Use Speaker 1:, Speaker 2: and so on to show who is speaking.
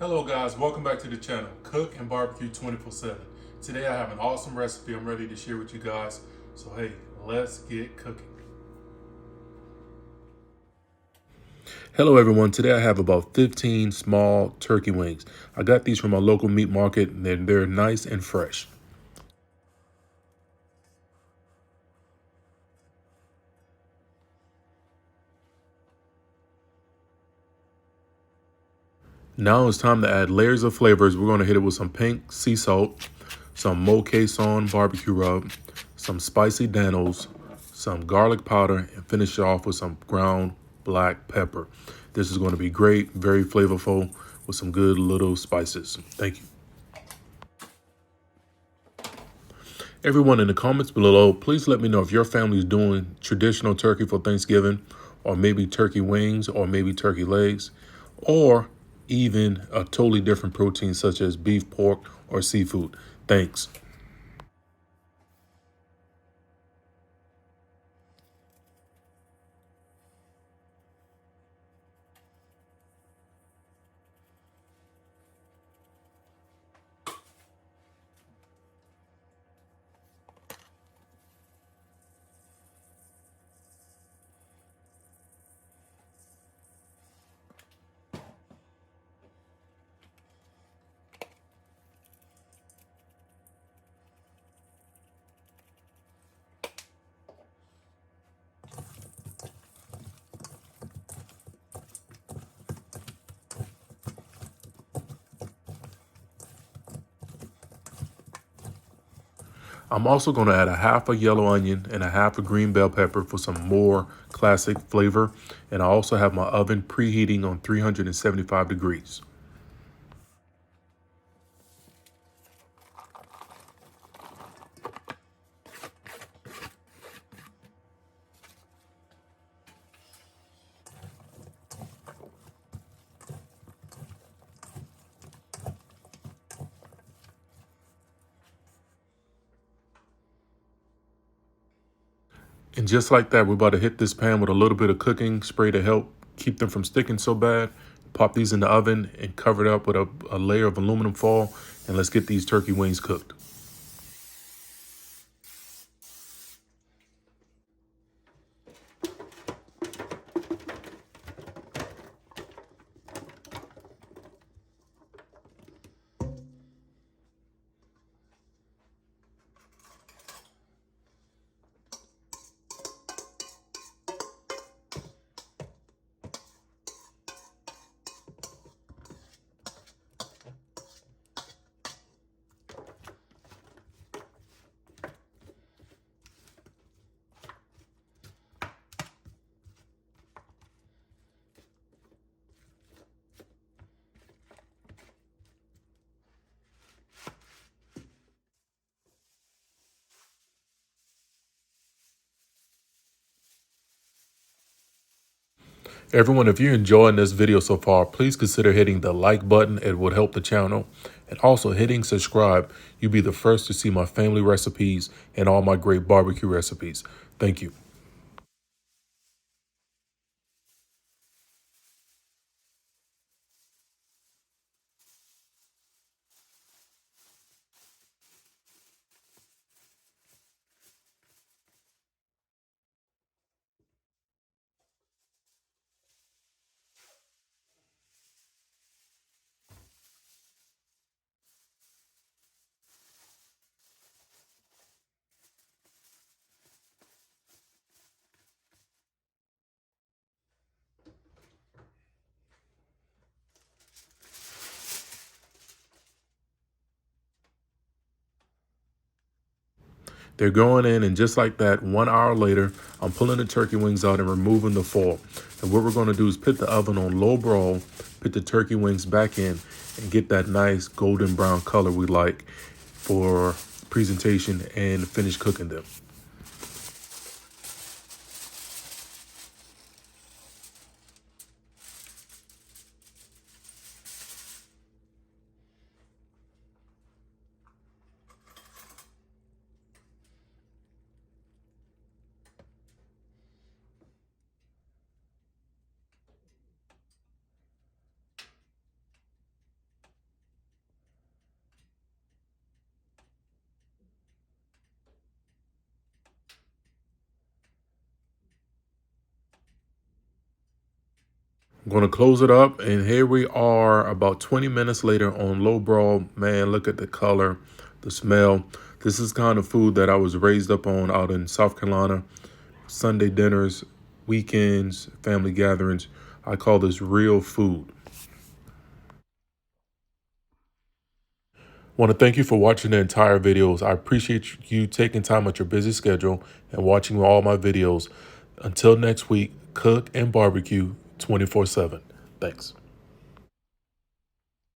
Speaker 1: Hello guys, welcome back to the channel, Cook and Barbecue 24/7. Today I have an awesome recipe I'm ready to share with you guys. So hey, let's get cooking. Hello everyone, today I have about 15 small turkey wings. I got these from my local meat market and they're nice and fresh. Now it's time to add layers of flavors. We're going to hit it with some pink sea salt, some Moe Cason barbecue rub, some Spicy Dannos, some garlic powder, and finish it off with some ground black pepper. This is going to be great, very flavorful with some good little spices. Thank you. Everyone in the comments below, please let me know if your family is doing traditional turkey for Thanksgiving, or maybe turkey wings, or maybe turkey legs, or even a totally different protein such as beef, pork, or seafood. Thanks. I'm also going to add a half a yellow onion and a half a green bell pepper for some more classic flavor. And I also have my oven preheating on 375 degrees. And just like that, we're about to hit this pan with a little bit of cooking spray to help keep them from sticking so bad. Pop these in the oven and cover it up with a layer of aluminum foil. And let's get these turkey wings cooked. Everyone, if you're enjoying this video so far, please consider hitting the like button. It would help the channel. And also hitting subscribe. You'll be the first to see my family recipes and all my great barbecue recipes. Thank you. They're going in, and just like that, 1 hour later, I'm pulling the turkey wings out and removing the foil. And what we're going to do is put the oven on low broil, put the turkey wings back in, and get that nice golden brown color we like for presentation and finish cooking them. I'm going to close it up, and here we are about 20 minutes later on low broil. Man, look at the color, the smell. This is kind of food that I was raised up on out in South Carolina. Sunday dinners, weekends, family gatherings. I call this real food. I want to thank you for watching the entire videos. I appreciate you taking time out your busy schedule and watching all my videos. Until next week, cook and barbecue 24/7. Thanks.